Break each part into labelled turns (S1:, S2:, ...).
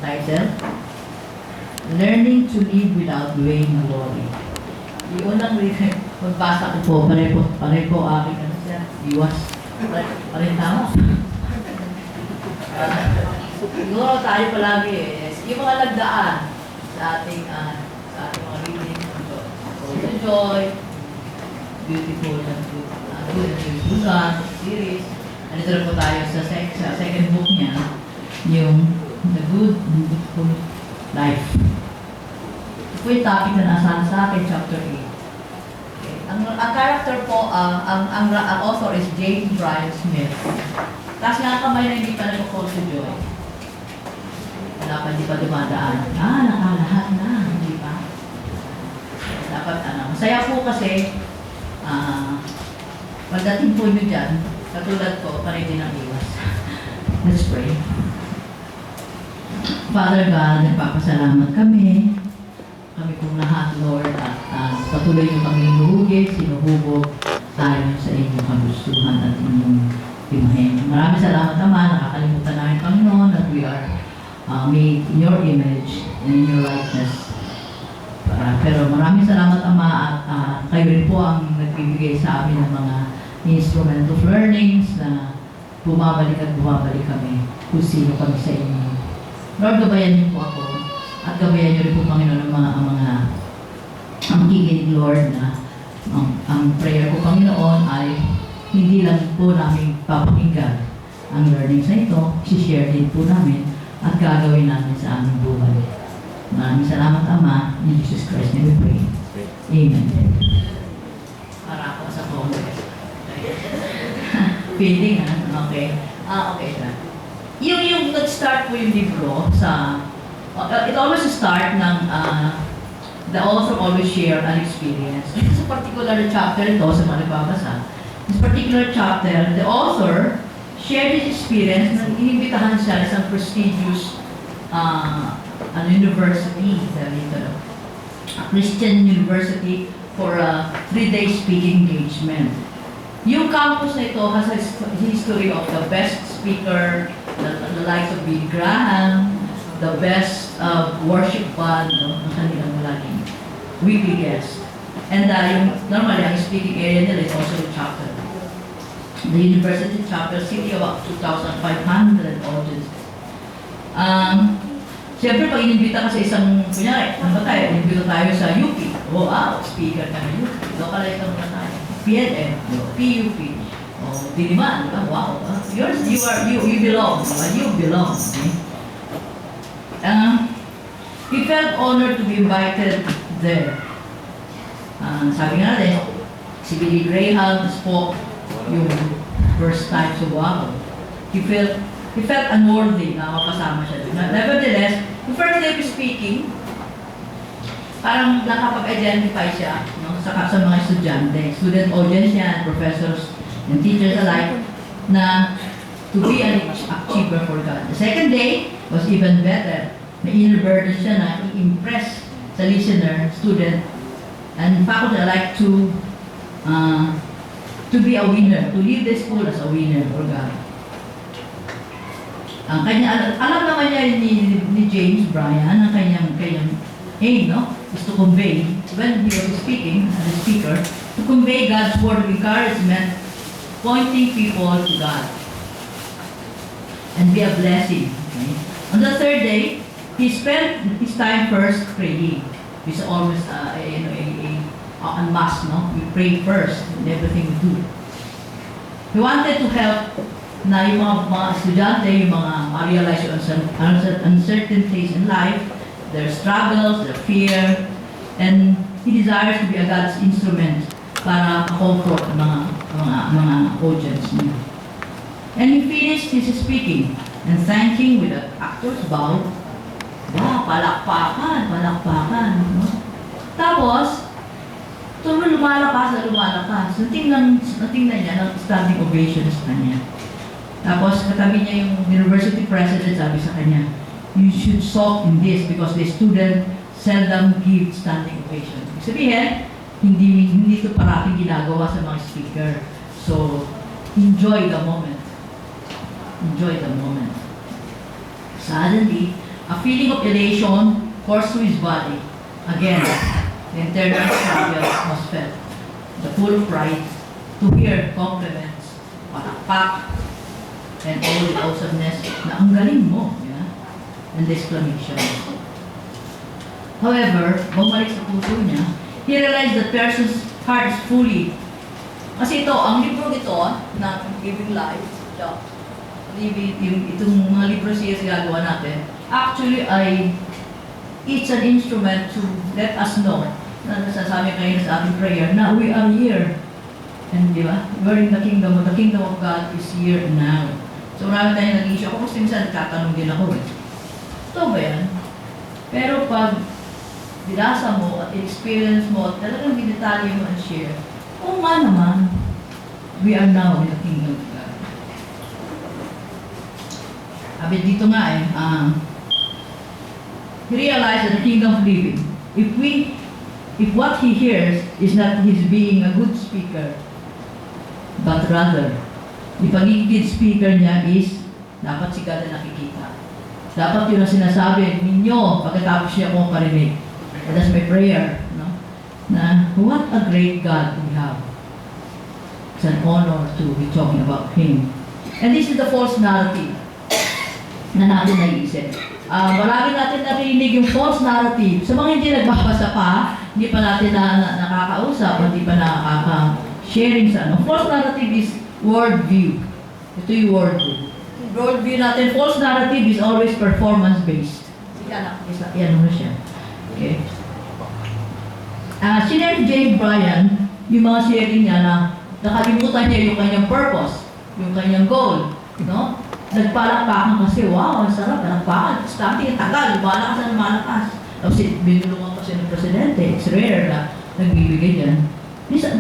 S1: title, Learning to Live Without Vain Glory. Yung unang magbasa ko po, pare po aking ano siya, iwas. Pare tama. Siguro tayo palagi yung mga nagdaan sa ating mga reading. Joy, beautiful and good Susan series. Nandito na po tayo sa second book niya, yung The Good and Beautiful Life. Ito po yung topic na nasa sa akin, chapter 8. Okay. Ang character po, ang author is James Bryan Smith. Tapos nga kamay na hindi pa nag-call to Joy. Wala pa, hindi pa dumadaan. Nakalahat na, hindi pa. Dapat masaya po kasi, pagdating po nyo dyan, katulad ko, panay din ang iwas. Let's pray. Father God, nagpapasalamat kami. Kami pong lahat, Lord, at patuloy nyo kami inuhugit, sinuhubog tayo sa inyong kagustuhan at inyong imahen. Maraming salamat naman, nakakalimutan namin, Panginoon, that we are made in your image and in your likeness. Pero maraming salamat, Ama, at kayo rin po ang nagbibigay sa amin ng mga instrument of learnings na bumabalik at bumabalik kami kung sino kami sa inyo. Lord, gabayan niyo po ako at gabayan niyo rin po, Panginoon, ang kikinig, Lord, na ang prayer ko, Panginoon, ay hindi lang po namin papakinggan ang learnings na ito, share din po namin at gagawin namin sa aming buhay. Maraming salamat, Ama, in Jesus Christ, we pray. Amen. Para ako sa Congress. Feeling, okay. Okay, sir. Yung nag-start po yung libro sa, it always start ng, the author always share an experience. Sa particular chapter ito, sa mga nagbabasa, this particular chapter, the author shared his experience na inimbitahan siya sa prestigious university, a Christian university for a 3-day speaking engagement. Yung campus na ito has a history of the best speaker, the likes of Billy Graham, the best worship band, ng kanilang laging weekly guest. And normally, ang speaking area nila is also the chapel. The university chapel, city about 2,500 audience. Siyempre, pag inimbita ka sa isang, kunyari, inimbita tayo sa UP. Speaker ka na UP. Localize ka muna tayo. PNM, PUP, Diliman, wow. You belong. You belong. Okay? He felt honored to be invited there. Sabi nga natin, si Billy Graham spoke yung first time, so wow. He felt unworthy na makasama siya doon. Nevertheless, the first day of speaking, parang nakapag-identify siya sa mga estudyante, student audience niya, professors and teachers alike, na to be an achiever for God. The second day was even better. May inner burden siya na i-impress sa listener, student, and faculty alike to be a winner, to leave the school as a winner for God. Ang alam naman niya ni James Bryan, ang kanyang aim, is to convey, when he was speaking as a speaker, to convey God's word of encouragement, pointing people to God, and be a blessing. Okay? On the third day, he spent his time first praying. It's always a must, we pray first in everything we do. He wanted to help na yung mga estudyante, yung mga realize yung uncertainties in life, their struggles, their fear, and he desires to be a God's instrument para comfort mga audience niya. And he finished his speaking and thanking with an actor's bow. Palakpakan. No? Tapos, lumalakas. Natingnan niya ng standing ovations na niya. Tapos, katabi niya yung university president, sabi sa kanya, you should soak in this because the student seldom give standing ovation. Sabihin, hindi ito parating ginagawa sa mga speaker. So, enjoy the moment. Suddenly, A feeling of elation coursed through his body. Again, the internal struggle was felt. The full of pride to hear compliments, palakpak, and all the awesomeness na ang galing mo, yeah? And exclamation. However, bumalik sa puso niya, he realized that person's heart is fully. Kasi ito, ang libro nito na Giving Life, itong mga libro siya gagawa natin, actually ay it's an instrument to let us know na nasasabi kayo sa ating prayer na we are here. And di ba? We're in the kingdom of God is here now. So marami tayong nag-issue. Ako kasi minsan nagtatanong din ako eh. Ito ba yan? Pero pag binasa mo at experience mo at talagang dinetalye mo and share, kung nga naman, we are now in the kingdom of God. Sabi dito nga eh, he realized that the kingdom of living, if what he hears is not his being a good speaker, but rather, yung pagiging speaker niya is dapat si God na nakikita. Dapat yun ang sinasabi ninyo pagkatapos niya kung parinig. And that's my prayer, no? Na what a great God we have. It's an honor to be talking about Him. And this is the false narrative na natin naiisip. Marami natin narinig yung false narrative. Sa mga hindi nagbabasa pa, hindi pa natin nakakausap, hindi pa nakaka-sharing sa ano. False narrative is worldview. Ito yung worldview. Worldview natin, false narrative is always performance-based. Yan mo siya. Okay. Sinare James Bryan, yung mga sharing niya na nakalimutan niya yung kanyang purpose, yung kanyang goal, no? Nagpalakpakan kasi, wow, ang sarap, palakpakan. Starting, tagal, malakas na malakas. Tapos binulungan pa siya ng presidente. It's rare na nagbibigay yan.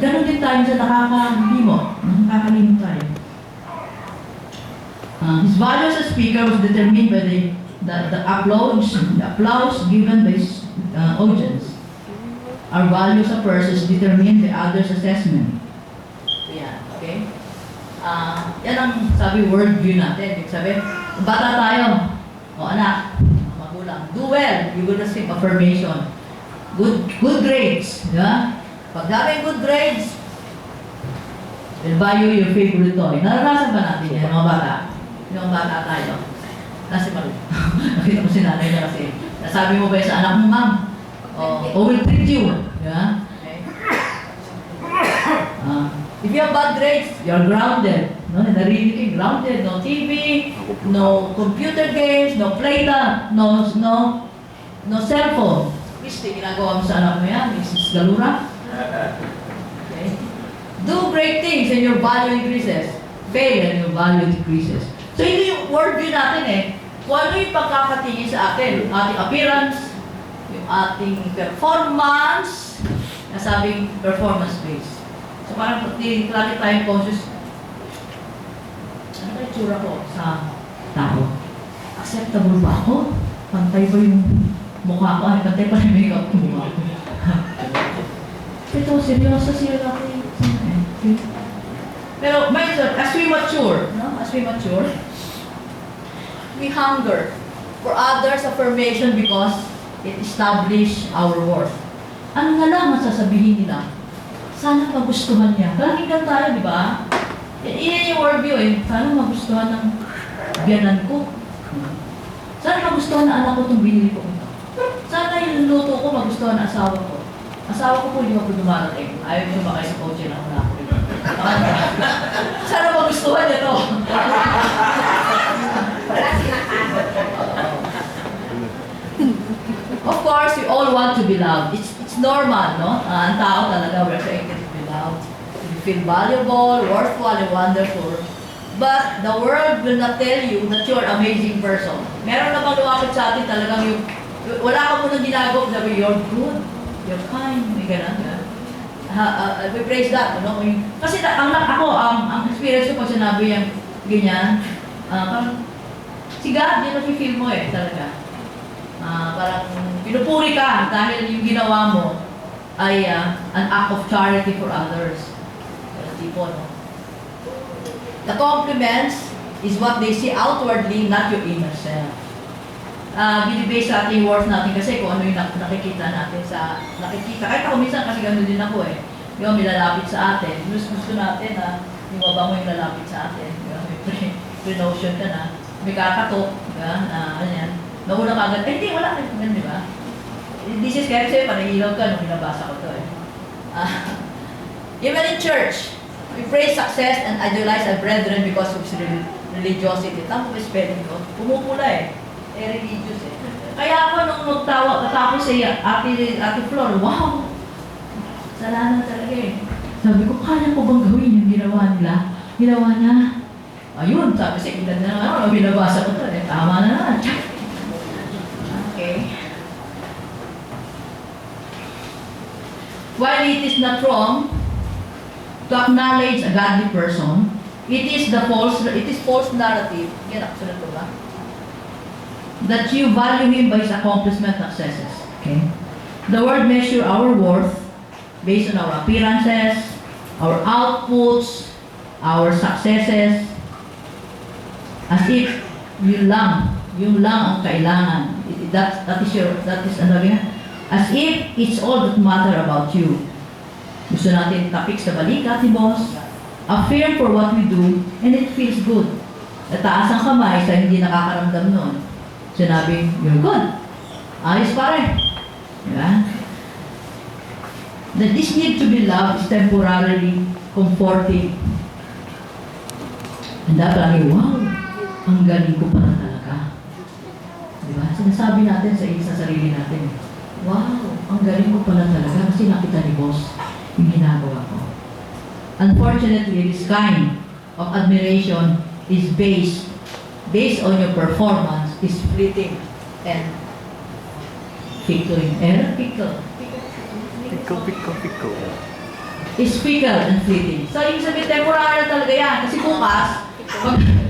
S1: Ganon din tayo sa nakakalimot tayo. His value as a speaker was determined by the applause given by his audience. Our value as a person is determined by others' assessment. Yeah, okay? Yan ang sabi worldview natin. Sabi, bata tayo. O anak, magulang. Do well. You will receive affirmation. Good grades. Yeah? Pag daming good grades, will buy you your favorite toy. Naranasan ba natin yan, mga bata? Yung bata tayo. Nasi Maru. Nakita ko si nanay niya kasi. Nasabi mo ba sa anak mo, ma'am? O will treat you. Yeah? Okay. If you have bad grades, you're grounded. No, narinig kayo, grounded. No TV, no computer games, no playtime, no cellphone. Kristi, ginagawa mo sa anak mo yan, Mrs. Galura. Okay. Do great things and your value increases. Fail and your value decreases. So ito yung worldview natin eh. Kung ano yung pagkakatingin sa atin, yung ating appearance, yung ating performance, nasabing performance-based. So parang lagi tayong conscious, ano ba itsura ko sa tao? Acceptable ba ako? Pantay ba yung mukha ko? Ay, pantay pa yung makeup yung mukha ko. Ito, seryoso siya natin. Pero, as we mature, no? As we mature, we hunger for others' affirmation because it establishes our worth. Ano nga lang ang sasabihin nila? Sana magustuhan niya. Palaging tayo, di ba? Iyan yung worldview eh. Sana magustuhan ng biyanan ko. Sana magustuhan na anak ko itong binili ko ito. Sana yung luto ko magustuhan na asawa ko. Asawa ko po hindi ako dumarating. Ayaw ko sumakay sa kotse na una ko. Sana magustuhan niya to. Of course, we all want to be loved. It's normal, no? Ang tao talaga, we're created to be loved. To feel valuable, worthwhile, and wonderful. But the world will not tell you that you're an amazing person. Meron namang lumapit sa atin talagang yung, wala ka munang ginagawa, sabi, you're good, you're kind, may ganun. We praise that, no? Kasi ang experience ko pag sinabi yung ganyan, parang, si God, yun ang feel mo eh, talaga. Parang pinupuri ka dahil yung ginawa mo ay an act of charity for others. Tipo, no? The compliments is what they see outwardly, not your inner self. binibase sa ating worth natin kasi kung ano yung nakikita natin sa nakikita. Kahit ako minsan kasi gano'n din ako eh. Yung may lalapit sa atin. Gusto natin na yung baba mo yung lalapit sa atin. May pre-notion ka na. May kakatok. Na ano yan. Nauna ka agad. Hindi, wala ka. Ganun, di ba? This is kasi panahilaw ka nung binabasa ko to eh. Even in church, we praise success and idolize our brethren because of religiosity. Tama ba spelling ko? Pumupula eh. Religious eh. Kaya ako nung magtawa, katapos sa ate Flor, wow! Salamat talaga eh. Sabi ko, kaya ko bang gawin yung ginawa nila? Ginawa niya. Ayun, sabi sa ilan na binabasa ko to eh. Tama na naman. Okay. While it is not wrong to acknowledge a godly person, it is false narrative. Yan ako sunod ko ba? That you value him by his accomplishment successes. Okay? The world measure our worth based on our appearances, our outputs, our successes, as if yun lang ang kailangan. That is ano yan? As if it's all that matter about you. Gusto natin tapik sa balikat ni boss, affirm for what we do, and it feels good. Nataas ang kamay sa hindi nakakaramdam nun. Sinabi, you're good. Ayos pa rin. Diba? That this need to be loved is temporarily comforting. And dapat wow, ang galing ko pala talaga. Diba? Sinasabi natin sa sarili natin, wow, ang galing ko pala talaga kasi nakita ni boss yung ginagawa ko. Unfortunately, this kind of admiration is based on your performance, is fleeting and fickle.
S2: Pickle.
S1: Is fickle and fleeting. So, yung sabi, temporary na talaga yan. Kasi bukas,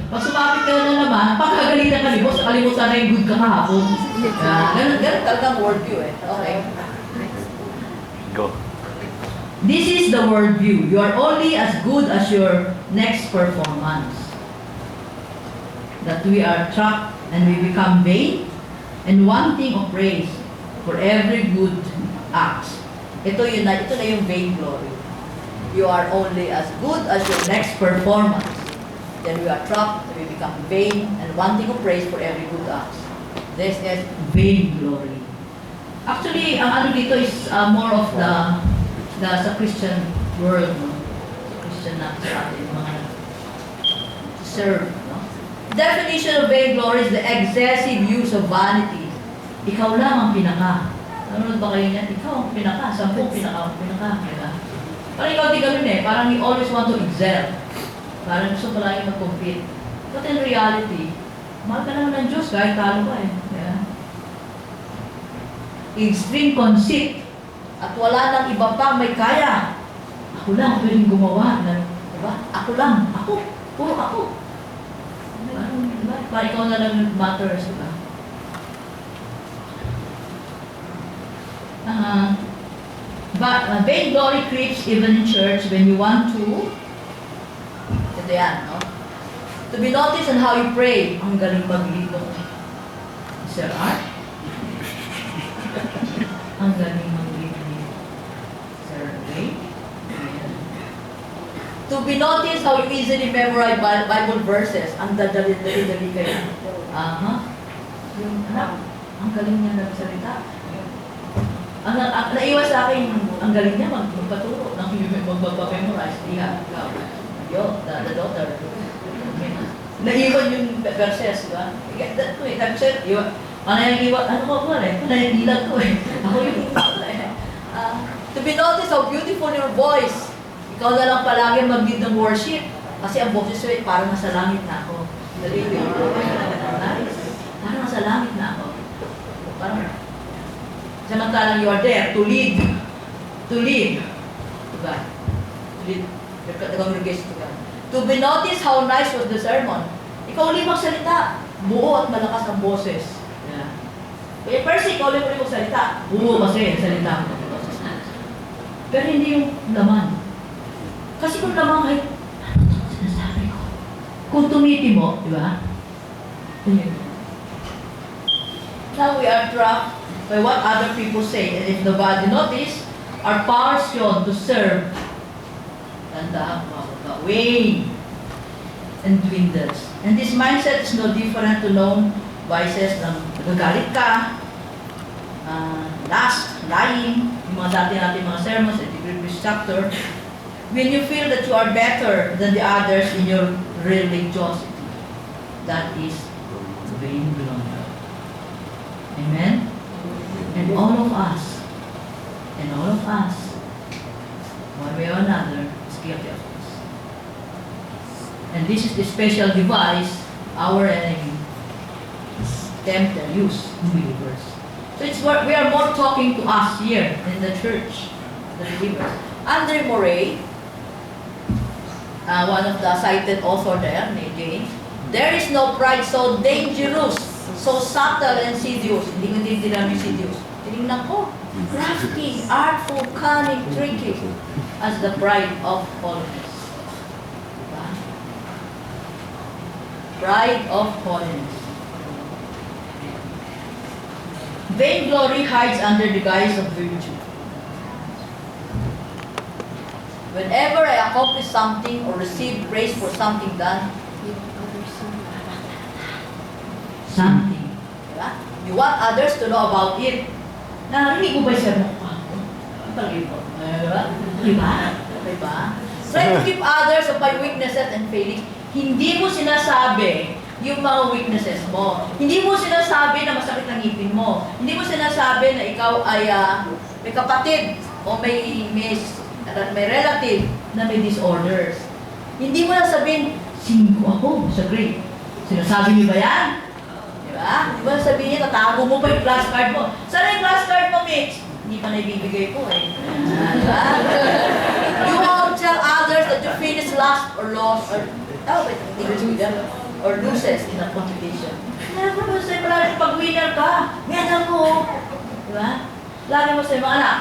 S1: pag sumapit ka na naman, pagkagalitan ka ni boss, kalimutan na yung good ka kahapon. Ganun talagang worldview eh. Okay.
S2: Go.
S1: This is the worldview. You are only as good as your next performance. That we are trapped and we become vain and wanting of praise for every good act. Ito na yung vain glory. You are only as good as your next performance. Then we are trapped, we become vain and wanting of praise for every good act. This is vain glory. Actually, ang ano dito is more of the sa Christian world, no? Christian na sa atin, mga serve, no? Definition of vainglory is the excessive use of vanity. Ikaw lang ang pinaka. Nanonood ba kayo niyan? Ikaw ang pinaka. 10 pinaka. Diba? Parang ikaw di ganun eh. Parang you always want to excel. Parang gusto ko lang yung mag-compete. But in reality, mahal ka naman ng Diyos kahit talo ka eh. Yeah. Extreme conceit. At wala nang iba pang may kaya. Ako lang pwedeng gumawa. Diba? Ako lang. Ako. Puro ako. Diba? Parang ikaw na lang matters. Diba? But vainglory creeps even in church when you want to. Ito yan, no? To be noticed on how you pray. Ang galing mag-lead mo. Sir Art? Ang galing mag-lead ni Sir Ray? To be noticed how you easily memorize Bible verses. Ang dali kayo. Yung anak, ang galing niya nagsalita. Naiwas sa akin, ang galing niya magpaturo ng magpapamemorize. Yo, the daughter. Naiwan yung verses, di ba? That ko eh. Tapos iwan. Panay yung iwan. Ano ko ba eh? Panay yung ilag ko eh. Ako yung iwan. To be noticed how beautiful your voice. Ikaw na lang palagi mag-lead ng worship. Kasi ang boses ko eh, parang nasa langit na ako. Dali ko. Parang nasa langit na ako. Parang samantalang you are there to lead. To lead. Diba? To lead the congregation to God. To be noticed how nice was the sermon. Ikaw ulit magsalita. Buo at malakas ang boses. Yeah. Kaya first, ikaw ulit magsalita. Buo kasi ang salita mo. Pero hindi yung laman. Kasi kung laman kahit, ano ito sinasabi ko? Kung tumiti mo, di ba? Now we are trapped by what other people say. And if nobody notice, our passion to serve, tanda, wane and dwindles. And this mindset is no different to known vices ng nagagalit ka, lust, lying, yung mga dati natin mga sermons at the previous chapter. When you feel that you are better than the others in your religiosity, that is vain glory. Amen? And all of us, one way or another, is guilty of this. And this is the special device our enemy attempt and use in believers. So it's what we are more talking to us here in the church, the believers. Andre Moray, one of the cited author there, Jane, there is no pride so dangerous, so subtle and insidious. Hindi ko tinitinan yung insidious. Tinignan ko, crafty, artful, cunning, tricky, as the pride of holiness. Diba? Pride of holiness. Vainglory hides under the guise of virtue. Whenever I accomplish something or receive praise for something done, diba? You want others to know about it. Narinig mo ba siya mo? Diba? Try to keep others of my weaknesses and failings. Hindi mo sinasabi yung mga weaknesses mo. Hindi mo sinasabi na masakit ang ngipin mo. Hindi mo sinasabi na ikaw ay may kapatid o may relative na may disorders. Hindi mo na sabihin, 5 ako sa grade. Sinasabi niyo ba yan? Diba? Di ba sabihin niya, tatago mo pa yung flashcard mo. Saan yung flashcard mo, Mitch? Hindi pa naibibigay ko eh. Diba? You won't tell others that you finished last or lost or loses in a competition. Lagi mo sa'yo, lagi pag-winner ka. Medal mo. Diba? Lagi mo sa'yo, mga anak.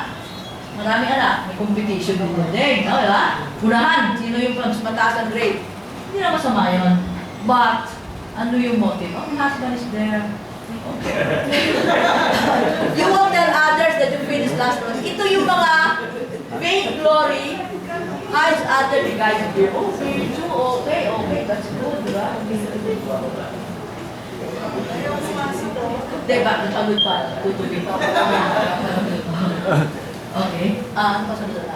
S1: Maraming anak, may competition din. No, diba? Unahan, sino yung mas mataas ang grade? Hindi na masama yun. But, ano yung motive? Oh, my husband is there. Okay. You won't tell others that you finished last one. Ito yung mga vainglory hides under the guise of fear. Oh, virtue, okay, that's good, diba? Diba, napagod pa. Tutulin pa. Okay. Ano pa sa dala?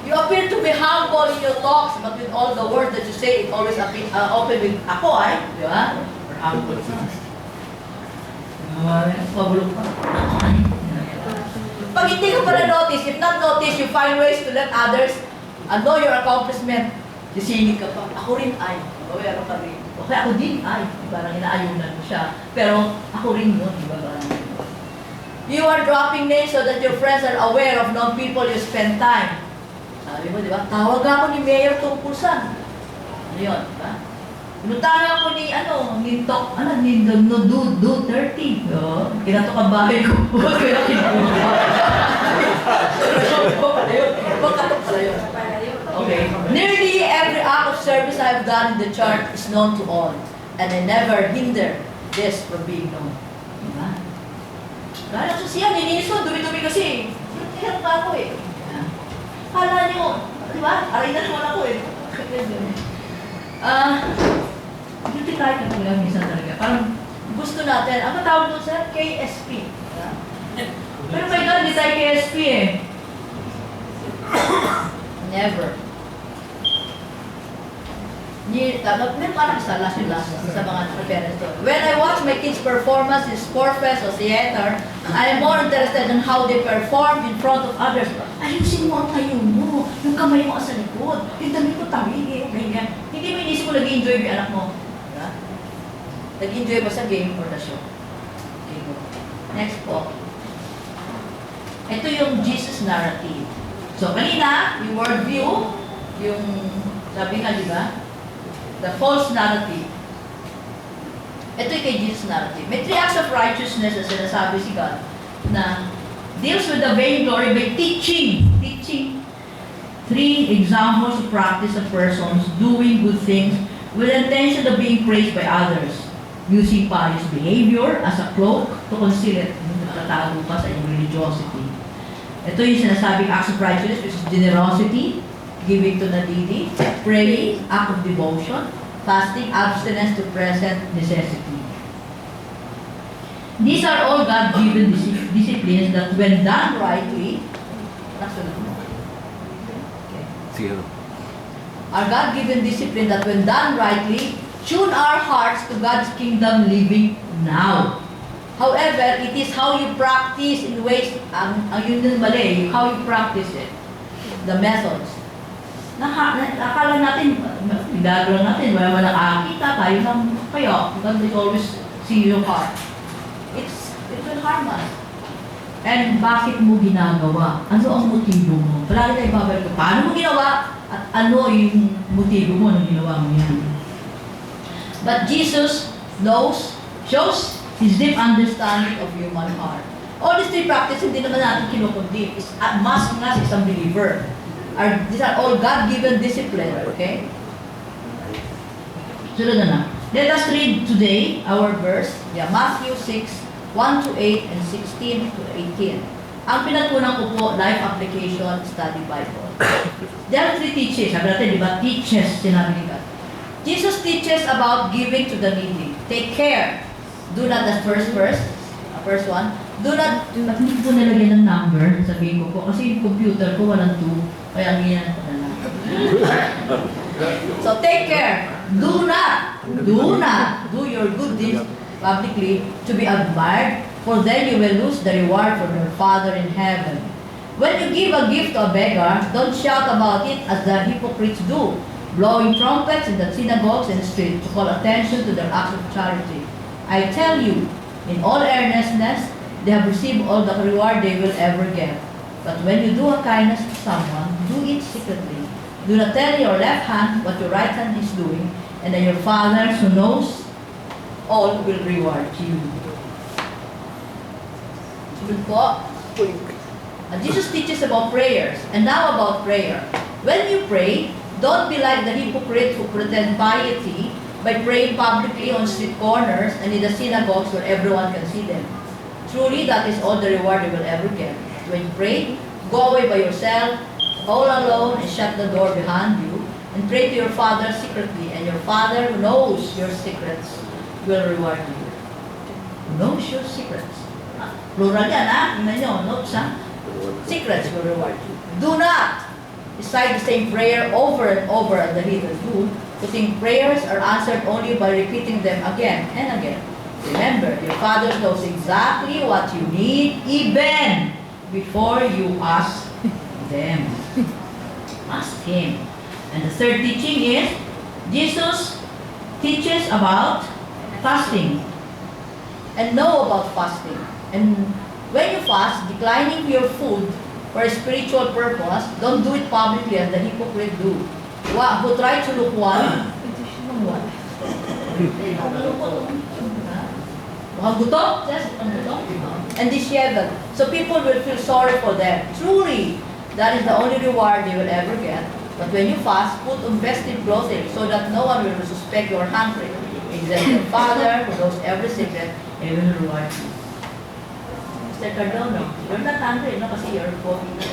S1: You appear to be humble in your talks, but with all the words that you say, it always open with ako ay, di ba? Or humble. Pabulong pa. Pag hindi ka pa na-notice, if not notice, you find ways to let others know your accomplishment. Sisingit ka pa. Ako rin ay. Meron ka rin. Okay, ako din ay. Parang inaayunan mo siya. Pero ako rin yun. Di ba? You are dropping names so that your friends are aware of known people you spend time. Sabi mo, di ba? Tawag ako ni Mayor tungkol saan. Ano yun, di ba? Inutahan ako ni, Nintok, do 30. Kinatok ang bahay ko. Kaya kinuha. Pagkatok pala yun. Okay. Nearly every act of service I have done in the church is known to all. And I never hinder this from being known. Di ba? Kaya sa siya, nilinis ko, dumi-dumi kasi. Hirap ka ako eh. Kala niyo, di ba? Aray na naman ako eh. Guilty tayo na lang minsan talaga. Parang gusto natin, ang tawag doon sa KSP. Pero may God, di tayo KSP eh. Never. Meron parang sa last sa mga parents to. When I watch my kids' performance in sport fest or theater, I am more interested in how they perform in front of others. Ayusin mo ang tayo mo, yung kamay mo sa likod, yung dami ko tawigi, ganyan. Hindi mo inisip ko nag-enjoy yung anak mo. Diba? Nag-enjoy ba sa game or the show? Okay, go. Next po. Ito yung Jesus narrative. So, kanina, yung worldview, yung sabi nga, di ba? The false narrative. Ito yung kay Jesus narrative. May 3 acts of righteousness na sinasabi si God na deals with the vainglory by teaching. 3 examples of practice of persons doing good things with the intention of being praised by others. using pious behavior as a cloak to conceal it. Nagtatago pa sa inyong religiosity. Ito yung sinasabing acts of righteousness, which is generosity, giving to the needy, praying, act of devotion, fasting, abstinence to present necessity. These are all God-given disciplines that when done rightly,
S2: Zero.
S1: are God-given discipline that when done rightly, tune our hearts to God's kingdom living now. However, it is how you practice in ways, ang yun din mali, how you practice it, the methods. Akala natin, gagawin natin, wala nakakita, tayo lang kayo. God will always see your heart. It will harm us. And bakit mo ginagawa? Ano ang motibo mo? Palagi tayo babalik ko, paano mo ginawa? At ano yung motibo mo nung ginawa mo yan? But Jesus shows His deep understanding of human heart. All these three practices, hindi naman natin kinukundi. Must nga sa isang believer. These are all God-given discipline, okay? Sunod na. Let us read today our verse, Matthew 6, 1 to 8 and 16 to 18. Ang pinagkunan ko po, Life Application Study Bible. There are three teachings. Sabi natin, di ba? Teaches, sinabi ni God. Jesus teaches about giving to the needy. Take care. Do not, the first one, do not, hindi ko nalagyan ng number, sabihin ko po, kasi yung computer ko walang 2, kaya ganyan ko na lang. So take care. Do not do your good deeds publicly to be admired, for then you will lose the reward from your Father in heaven. When you give a gift to a beggar, don't shout about it as the hypocrites do, blowing trumpets in the synagogues and streets to call attention to their acts of charity. I tell you, in all earnestness, they have received all the reward they will ever get. But when you do a kindness to someone, do it secretly. Do not tell your left hand what your right hand is doing, and then your Father who knows all will reward you. Good po. Jesus teaches about prayers, and now about prayer. When you pray, don't be like the hypocrites who pretend piety by praying publicly on street corners and in the synagogues where everyone can see them. Truly, that is all the reward you will ever get. When you pray, go away by yourself, all alone, and shut the door behind you, and pray to your Father secretly, and your Father who knows your secrets will reward you. Who knows your secrets? Plural yan, ha? Tingnan nyo, notes, ha? Secrets will reward you. Do not recite the same prayer over and over as the heathens do, who think prayers are answered only by repeating them again and again. Remember, your Father knows exactly what you need even before you ask them. Ask Him. And the third teaching is, Jesus teaches about fasting. And know about fasting. And when you fast, declining your food for a spiritual purpose, don't do it publicly as the hypocrites do. Who try to look one? And disheveled. So people will feel sorry for them. Truly, that is the only reward they will ever get. But when you fast, put on festive clothing so that no one will suspect you are hungry. Except your Father who knows every secret, He will reward you. Mr. Cardono, you're not hungry, no? Kasi you're poking na.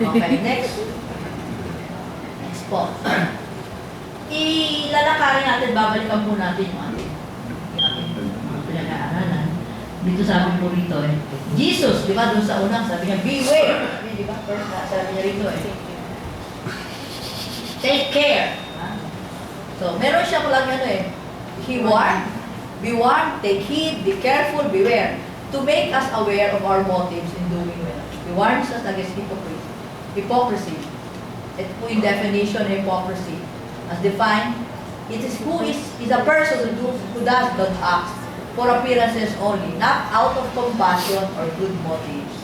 S1: Okay, next. Next po. Ilalakarin natin, babalikan po natin yung ating pinag-aaralan. Dito sabi po rito Jesus, di ba, doon sa unang sabi niya, beware. Di ba, first sabi niya rito take care. So, meron siya lang he warned, be warned, take heed, be careful, beware, to make us aware of our motives in doing well. He warns us against hypocrisy. Ito po yung definition of hypocrisy. As defined, it is a person who does good acts for appearances only, not out of compassion or good motives.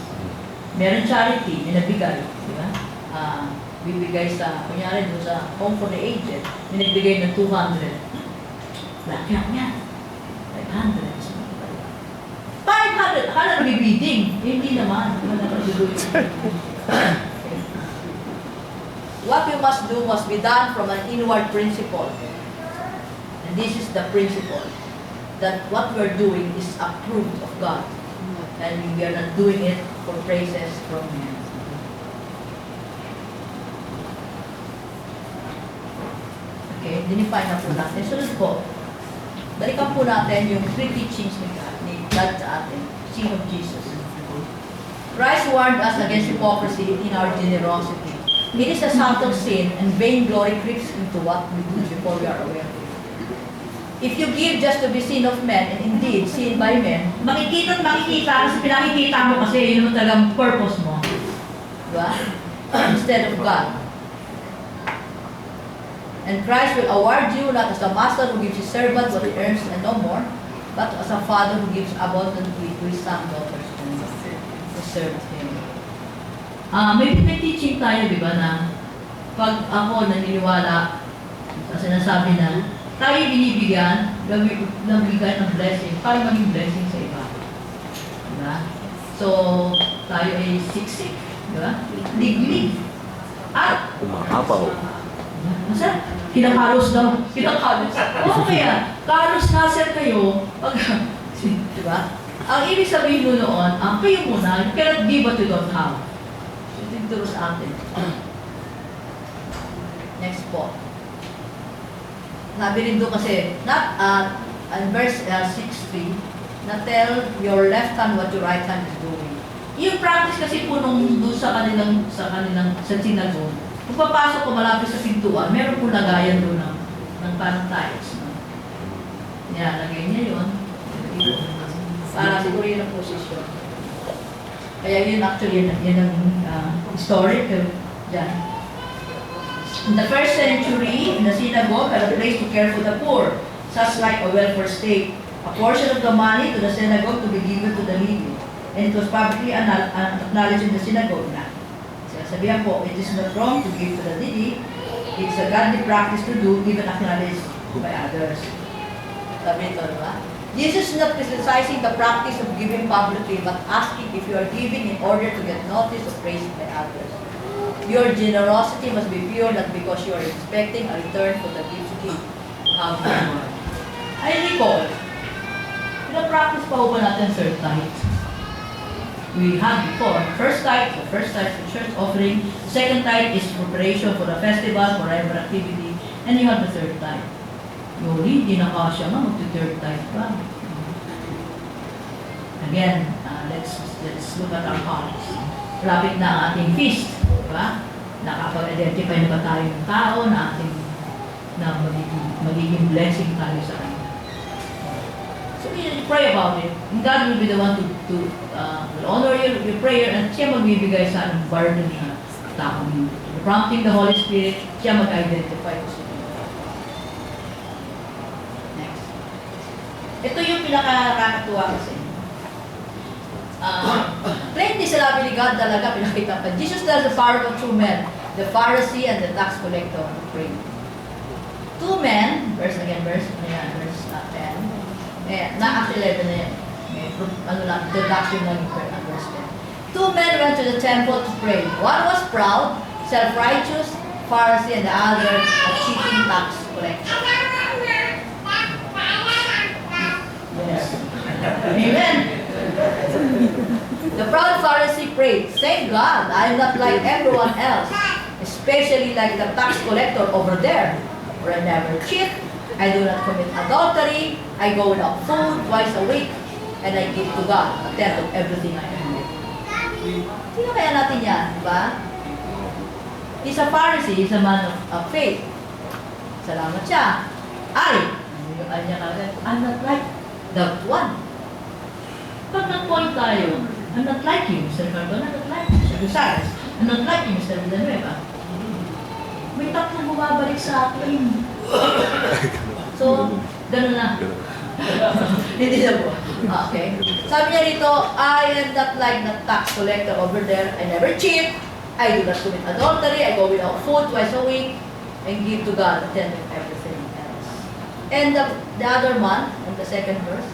S1: Meron charity, minabigay, di ba? Bibigay sa, kunyari doon sa Home for the Aged, minabigay ng 200. Laki lang yan. 500. 500! Akala nabibidding. Hindi naman. What we must do must be done from an inward principle. And this is the principle, that what we're doing is approved of God. And we are not doing it for praises from men. Okay, dinifine na po natin. Sunod po, balikan po natin yung three teachings ni God sa atin. Sing of Jesus. Christ warned us against hypocrisy in our generosity. It is a subtle sin, and vainglory creeps into what we do before we are aware of it. If you give just to be seen of men, and indeed seen by men, makikita kasi pinakikita mo kasi yun naman talagang purpose mo. Diba? Instead of God. And Christ will award you not as a master who gives his servant what he earns and no more, but as a father who gives abundantly to his son, daughters, who serve him. May teaching tayo, di ba, na pag ako naniniwala sa sinasabi na tayo binibigyan, nabigay ng blessing, para maging blessing sa iba. Diba? So, tayo ay siksik, diba? Liglig. At,
S2: Umahapaw.
S1: masa? Kinakalos daw. Kinakalos. Oo kaya, kalos nga sir kayo, pag, diba? Ang ibig sabihin mo noon, ang kayo muna, you cannot give what you don't have. Dito sa atin. Next po. Sabi rin doon kasi, not in verse 6:3, na tell your left hand what your right hand is doing. Yung practice kasi po nung doon sa kanilang sa synagogue, kung papasok ko malapit sa pintuan, meron po lagayan doon ng parang tiles. No? Yan, lagay niya yun. Para siguro yun ang posisyon. Kaya yun actually, yun ang story, pero dyan. In the first century, in the synagogue had a place to care for the poor, such like a welfare state. A portion of the money to the synagogue to be given to the needy. And it was publicly acknowledged in the synagogue na. Sabihan po, it is not wrong to give to the needy. It's a godly practice to do, even acknowledged by others. Sabi ito, diba? Jesus is not criticizing the practice of giving publicly, but asking if you are giving in order to get noticed or praised by others. Your generosity must be pure, not because you are expecting a return for the gifts you give. I recall, pinapractice pa ba natin third tithe? We had before, the first tithe is church offering, second tithe is preparation for the festival, for whatever activity, and you have the third tithe. Yuri, di na kasya nga, magti-third tithe pa. Again, let's look at our hearts. Lapit na ang ating feast, diba? Nakapag-identify na ba tayo ng tao na ating magiging blessing tayo sa kanya. So you pray about it. And God will be the one to honor your prayer, and siya magbibigay sa anong burden na tao niyo. Prompting the Holy Spirit, siya mag-identify ko sa inyo. Next. Ito yung pinaka-nakakatuwa kasi. Plainly sinabi ni God talaga, pinakita pa. Jesus tells the power of two men, the Pharisee and the tax collector, to pray. Two men, verse 10. Actually 11 na yan. Deduction lang yung verse 10. Two men went to the temple to pray. One was proud, self-righteous, Pharisee, and the other a cheating tax collector. Yes. Amen. The proud Pharisee prayed, "Thank God, I am not like everyone else, especially like the tax collector over there, for I never cheat, I do not commit adultery, I go without food twice a week, and I give to God a tenth of everything I earn." Sino kaya natin yan, di ba? He's a Pharisee, he's a man of faith. Salamat siya. I'm not like that one. Pag nag-point tayo, I'm not like you, Mr. Cardona, I'm not like you, Mr. Gonzales, I'm not like you, Mr. Villanueva. May tatlong bumabalik sa akin. So, gano'n na. Hindi na po. Okay. Sabi niya rito, I am not like the tax collector over there. I never cheat. I do not commit adultery. I go without food twice a week and give to God a tenth of everything else. And the other man, in the second verse,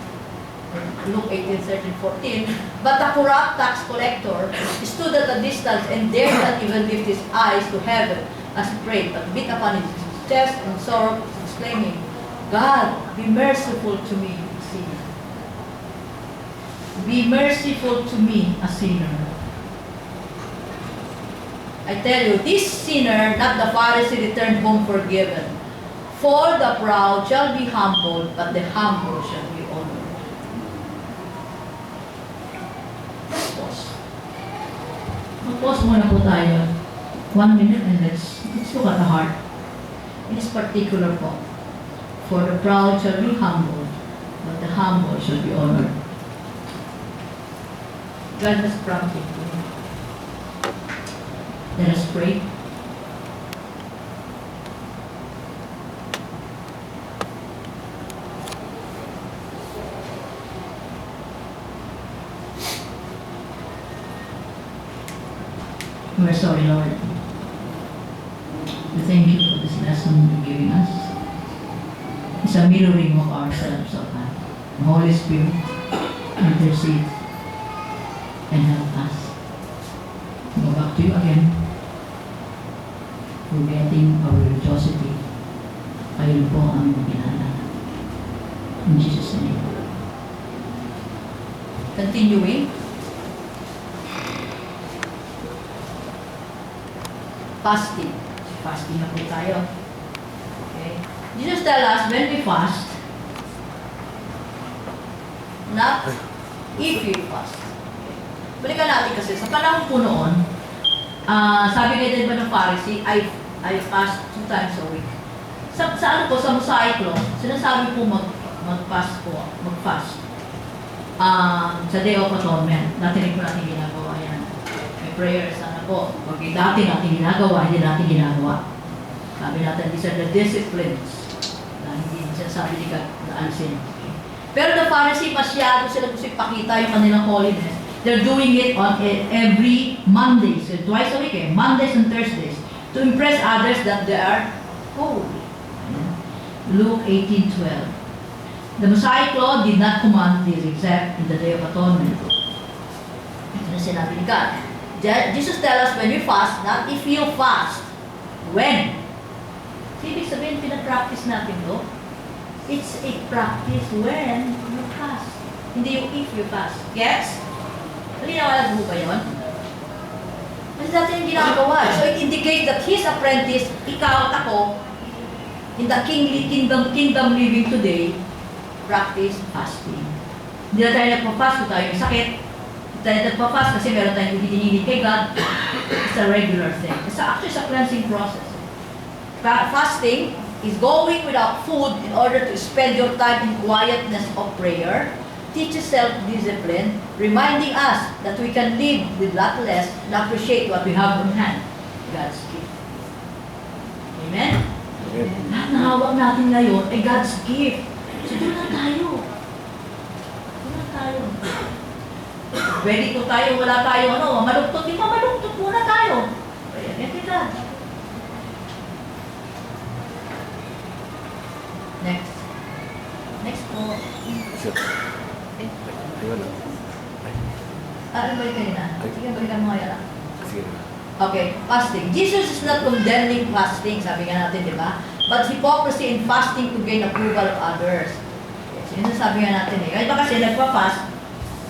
S1: Luke 18:13-14, but the corrupt tax collector stood at a distance and dared not even lift his eyes to heaven as he prayed, but beat upon his chest and sorrowed, exclaiming, God, be merciful to me, a sinner. Be merciful to me, a sinner. I tell you, this sinner, not the Pharisee, returned home forgiven. For the proud shall be humbled, but the humble shall be honored. Let's pause. Mag-pause muna po tayo. 1 minute and let's look at the heart. In this particular po. For the proud shall be humbled, but the humble shall be honored. God has prompted you. Let us pray. We're sorry, Lord. We thank you for this lesson you're giving us. It's a mirroring of ourselves, O God. The Holy Spirit intercede and help us. Go back to you again, forgetting our religiosity. Ayun po ang magkilala. In Jesus' name. Continuing. Fasting. Fasting na po tayo. Okay. Jesus tell us when we fast, not if you fast. Okay. Balikan natin kasi, sa panahon po noon, sabi kayo din ba ng Pharisee, I fast 2 times a week. Sa ano po, sa Mosaiclo, sinasabi po mag-fast po, mag-fast. Sa Day of Atonement, natinig po natin ginagawa yan. May prayers, sana po. Pag dati natin ginagawa, hindi natin ginagawa. Sabi natin, these are the disciplines na hindi sinasabi ni God na alisin. Okay. Pero the Pharisee, masyado sila gusto ipakita yung kanilang holiness. They're doing it on every Monday, so twice a week, Mondays and Thursdays, to impress others that they are holy. Luke 18:12. The Mosaic law did not command this except in the Day of Atonement. Ito na sinabi ni God. Jesus tells us when we fast, not if you fast. When? Ibig sabihin, pinapractice natin to. It's a practice when you fast. Hindi yung if you fast. Yes? Nalinawala mo ba yun? Kasi dati yung ginagawa. So it indicates that his apprentice, ikaw at ako, in the kingdom living today, practice fasting. Hindi na tayo nagpa-fast kung tayo may sakit. Hindi tayo nagpa-fast kasi meron tayong hinihiling kay God. It's a regular thing. It's actually a cleansing process. Fasting is going without food in order to spend your time in quietness of prayer, teaches self-discipline, reminding us that we can live with lot less and appreciate what we have on hand, God's gift. Amen? Lahat na hawak natin ngayon ay God's gift. So doon na tayo. Doon na tayo. Ready to tayo, wala tayo, malugtot. Di ba malugtot muna tayo? Ayan kita. Next. Next po. Ano ba yung kanina? Sige, balikan mo kaya lang. Okay, fasting. Jesus is not condemning fasting, sabi nga natin, di ba? But hypocrisy in fasting to gain approval of others. Yes, yun ang sabi nga natin eh. Kahit ba kasi nagpa-fast,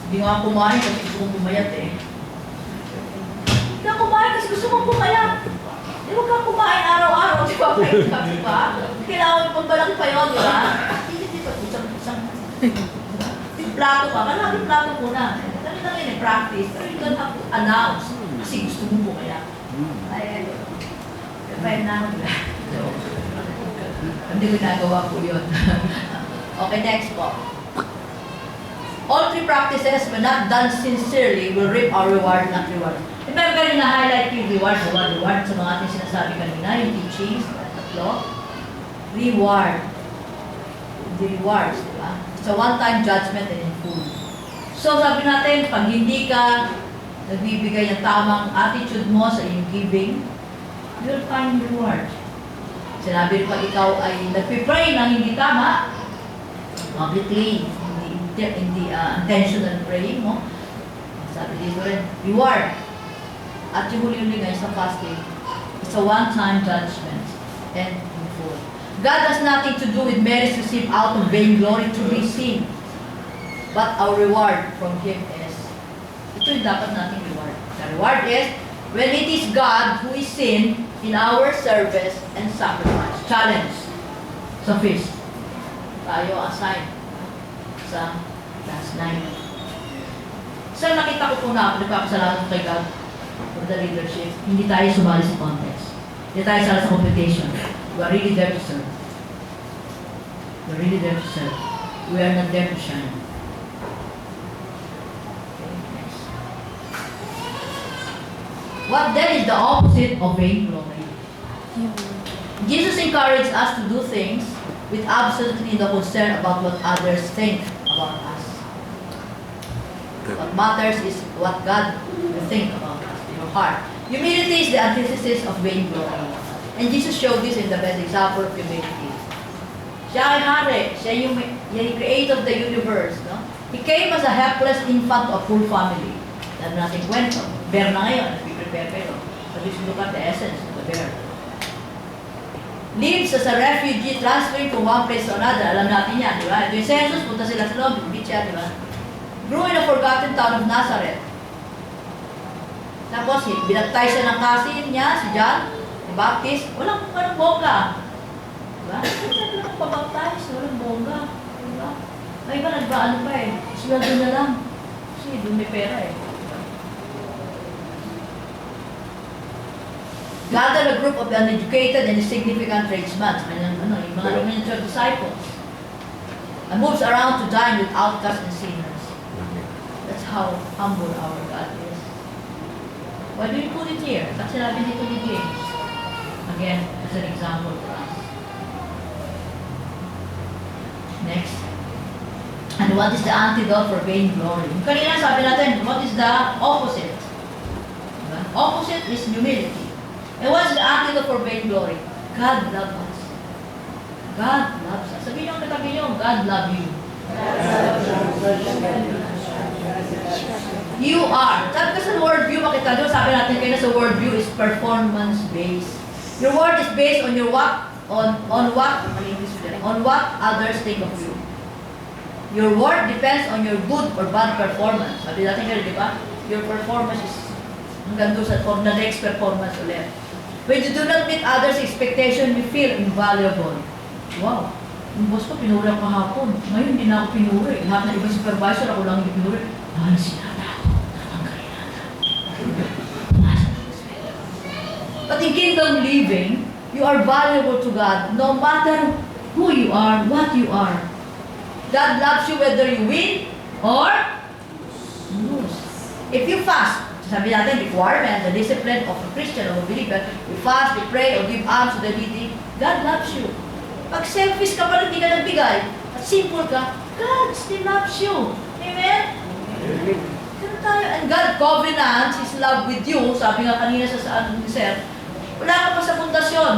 S1: hindi nga kumain kasi gusto kong pumayat eh. Hindi ka kumain kasi gusto kong pumayat. Di huwag kang kumain araw-araw, di ba? Di ba? Kailangan pang balaki pa yun, di ba? Hindi ba? Isang plato ka, malaki plato mo na. Kami lang yun, practice. Pero you don't have to announce kasi gusto mo pumayat. Ay, kahit na ako. Hindi ko nagawa po yun. Okay, next po. All 3 practices, when not done sincerely, will reap our reward, not reward. Remember rin na-highlight yung reward sa mga ating sinasabi kanina, yung teachings, tatlo. Reward. The rewards, di ba? It's a one-time judgment and in full. So sabi natin, pag hindi ka nagbibigay ng tamang attitude mo sa iyong giving, you'll find reward. Sinabi rin pag ikaw ay nagpipray ng hindi tama, publicly, hindi intentional praying mo, sabi dito rin, reward. At yung huli-huli guys sa fasting, it's a one-time judgment and in full. God has nothing to do with merits received out of vainglory to be seen. But our reward from Him is, ito yung dapat nating reward. The reward is, when it is God who is seen in our service and sacrifice. Challenge. Sa feast. Tayo aside sa last night. Sir, nakita ko po na ako, nagpapasalamat ko kay God for the leadership. Hindi tayo sumali sa contest. Hindi tayo sala sa competition. We are really there to serve. We are really there to serve. We are not there to shine. Okay, next. What then is the opposite of vainglory? Jesus encouraged us to do things with absolutely no concern about what others think about us. What matters is what God will think about us in your heart. Humility is the antithesis of vainglory. And Jesus showed this in the best example of humility. Siya ay hari. Siya yung creator of the universe. No? He came as a helpless infant of a poor family. Dahil natin kwento. Bear na ngayon. Nag-prepare pero. But you should look at the essence of the bear. Lives as a refugee, transferring from one place to another. Alam natin yan, di ba? Ito yung census, punta sila sa loob, beach yan, di ba? Grew in a forgotten town of Nazareth. Tapos, binagtay siya ng cousin niya, si John, the Baptist. Walang bongga. Diba? Sabi lang pabaptize, walang bongga. Diba? Ay iba, nagbaano pa eh. Sweldo na lang. Kasi doon may pera eh. Gather a group of uneducated and insignificant tradesmen, yung mga miniature disciples, and moves around to dine with outcasts and sinners. That's how humble our God is. Why do you put it here? Kasi sinabi dito ni James. Again, as an example for us. Next. And what is the antidote for vainglory? Kanina sabi natin, what is the opposite? Diba? Opposite is humility. And what's the antidote for vainglory? God loves us. God loves us. Sabihin nyo ang katabi nyo, God love you. You are. Sabi ka sa worldview, makita nyo, sabi natin kayo na sa worldview is performance-based. Your word is based on your on what others think of you. Your word depends on your good or bad performance. Sabi natin kayo, di ba? Your performance is hanggang doon sa the next performance ulit. When you do not meet others' expectation, you feel invaluable. Wow, yung boss ko pinuri ako kahapon. Ngayon hindi na ako pinuri. Lahat na ibang supervisor, ako lang yung pinuri. Ay, sinata ako. Natanggalin natin. But in kingdom living, you are valuable to God no matter who you are, what you are. God loves you whether you win or lose. If you fast, sabi natin, requirement, the discipline of a Christian or a believer, we fast, we pray, or give alms to the needy, God loves you. Pag selfish ka pa rin, hindi ka nagbigay, at simple ka, God still loves you. Amen? Ganun tayo. And God covenants His love with you. Sabi nga kanina sa Sir, wala ka pa sa pundasyon.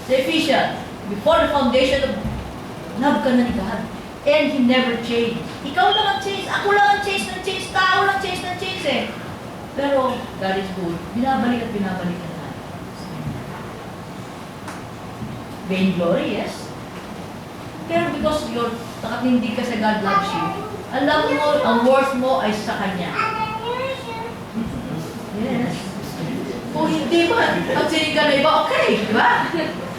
S1: Sa Ephesians, before the foundation of love ka na ni God. And He never changed. Ikaw lang ang change. Ako lang ang change ng change. Tao lang change ng change eh. Pero, God is good. Binabalik at binabalik na tayo. Vainglory, yes. Pero because you're nakatindig ka sa God loves you, alam mo, ang worth mo ay sa Kanya. Yes. Kung hindi mo, pag sinig ka na iba, okay, di ba?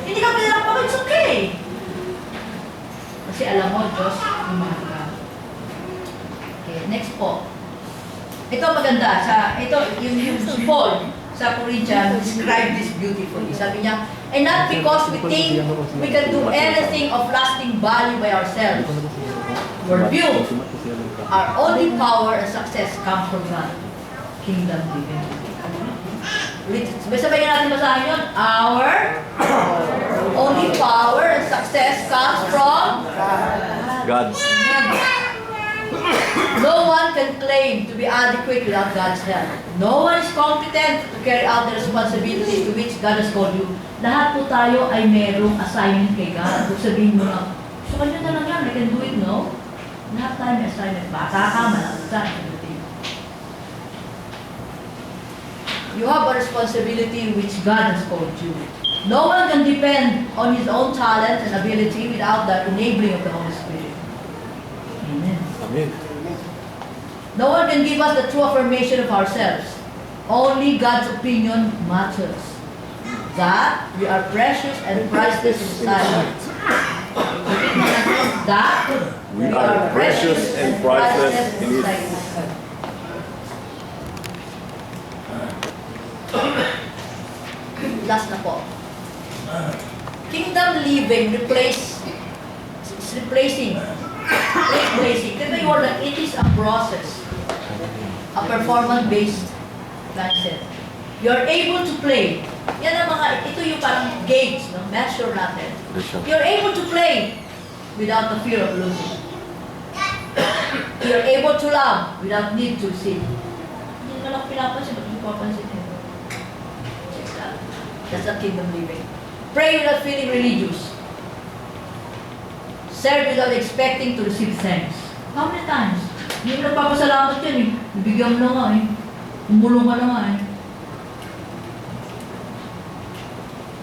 S1: Hindi ka pinalakpakan, it's okay. Kasi alam mo, Diyos, umahal ka. Okay, next po. Ito maganda. Ito, yung Paul sa Corinthians describe this beautifully. Sabi niya, and not because we think we can do anything of lasting value by ourselves. Worldview. Our only power and success come from God. Kingdom living. Sabihin natin basahin yun. Our only power and success comes from
S2: God.
S1: No one can claim to be adequate without God's help. No one is competent to carry out the responsibility to which God has called you. Lahat po tayo ay merong assignment kay God. Kung sabihin mo na, gusto ka nyo na lang yan, I can do it, no? Lahat tayo may assignment. Bata ka, malakita. You have a responsibility which God has called you. No one can depend on his own talent and ability without the enabling of the Holy Spirit. Amen.
S2: Amen.
S1: No one can give us the true affirmation of ourselves. Only God's opinion matters. That we are precious and priceless in His sight. That
S2: We are precious and priceless in His
S1: sight. Last na po. Kingdom living replacing. Diba yun, it is a process. A performance-based mindset. You're able to play. Yan ang mga, ito yung parang gauge, no? Measure natin. You're able to play without the fear of losing. You're able to love without need to receive. Hindi naman ako pinapansin, ba't hindi ko papansin nito? Check that. That's a kingdom living. Pray without feeling religious. Serve without expecting to receive thanks. How many times? Hindi mo nagpapasalamat yan eh. Bibigyan mo na nga eh. Umulong ka na nga eh.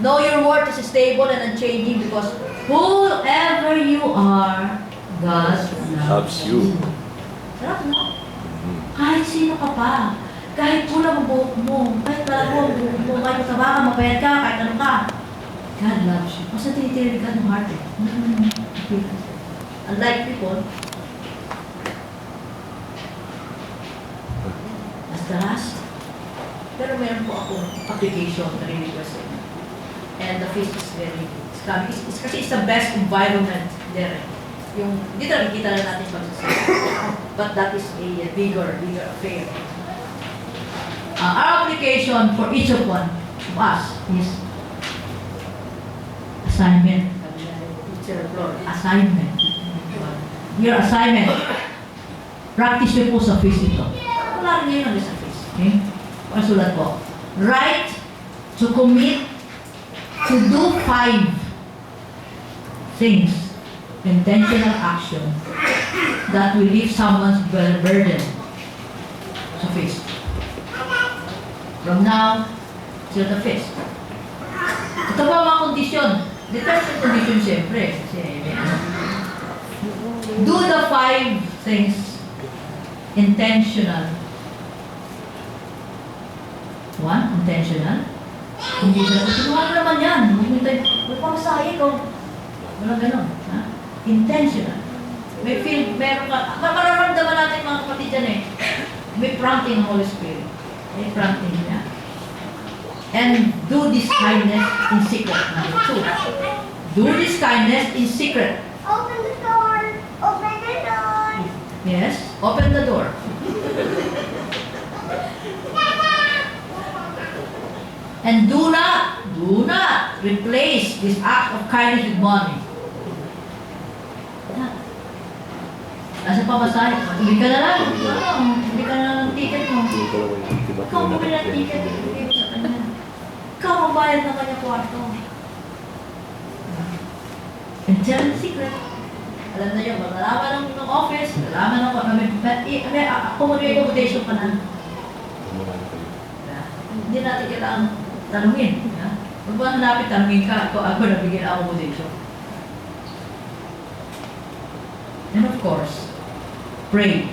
S1: Know your worth is stable and unchanging because whoever you are, God loves you. Sarap no? Kahit sino ka pa. Kahit pula ang buhok mo. Kahit talago ang buhok mo. Kahit mataba ka, mapayat ka, kahit ano ka. God loves you. Kasi tinitiri ka ng heart eh. Unlike people, as the last, pero meron po akong application na request. And the feast is very, it's coming. Kasi it's the best environment there. Yung, dito nakikita na natin pagsasabi. But that is a bigger affair. Our application for each of one of us is assignment. Assignment. Your assignment. Practice nyo po sa feast ito. Wala rin ngayon sa feast. Okay? Pasulat po. Right to commit to do 5 things, intentional action that will leave someone's burden sa feast. From now till the feast. Ito pa mga kondisyon. Depends on condition siyempre. Do the 5 things intentional. 1, intentional. Hindi na, sinuha naman yan. Huwag pang sayang ko. Walang ganon. Ha? Intentional. May feel, meron ka, mararamdaman natin mga kapatid dyan eh. May prompting ng Holy Spirit. May prompting niya. And do this kindness in secret. Number 2. Do this kindness in secret.
S3: Open the door. Open the door.
S1: Yes, open the door. And do not replace this act of kindness with money. Asa pa masahe? Hindi ka na lang. Hindi ka na lang ng ticket mo. Ikaw bumili ng ticket. Ibigay mo sa kanya. Ikaw magbayad ng kanya kwarto. And tell the secret. Alam na yun, malalaman ng office, malalaman ng accommodation pa na. Hindi natin kailangan tanungin. Huwag mo hanapin, tanungin ka, ako nabigyan ang accommodation. And of course, pray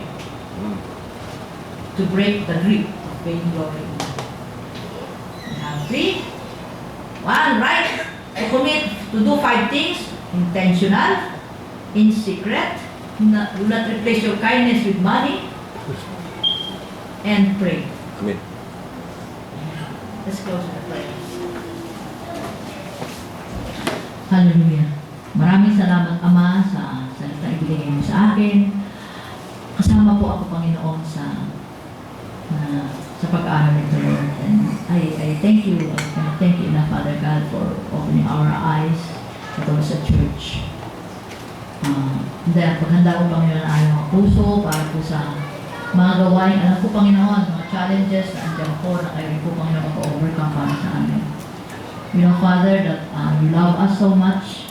S1: to break the grip of vainglory. We have 3. 1, right? To commit to do 5 things, intentional, in secret, do not replace your kindness with money, and pray.
S2: Amen.
S1: Let's close with a prayer. Hallelujah. Maraming salamat, Ama, sa salita ibigay mo sa akin. Kasama po ako, Panginoon, sa pag-aaral nito, Lord. And I thank you. I thank you na, Father God, for opening our eyes at all sa church. Dahil paghanda ko, Panginoon, ang aming mga puso para po sa mga gawain. Alam po, Panginoon, mga challenges na andyan po na kayo rin po, Panginoon, mag-overcome para sa amin. You know, Father, that you love us so much.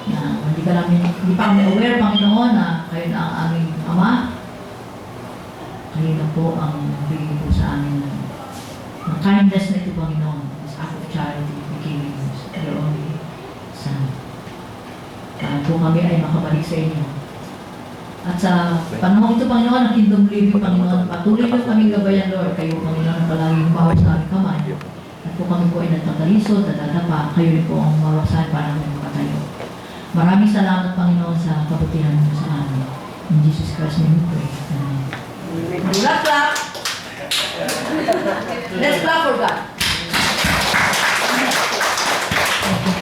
S1: Hindi pa kami aware, Panginoon, na kayo na ang aming Ama. Kayo na po ang bigay po sa amin ng kindness na ito, Panginoon. This act of charity became Lord, sa kung kami ay makabalik sa inyo. At sa panahon ito, Panginoon, ang kingdom living, Panginoon, patuloy mo kaming gabayan, Lord. Kayo, Panginoon, ang palaging bawat sa aming kamay. At kung kami po ay nagtatalisod, nadadapa, kayo rin po ang mawaksan para kami makatayo. Maraming salamat, Panginoon, sa kabutihan mo sa amin. In Jesus Christ, name we pray. Amen. Let's clap! Let's clap for God.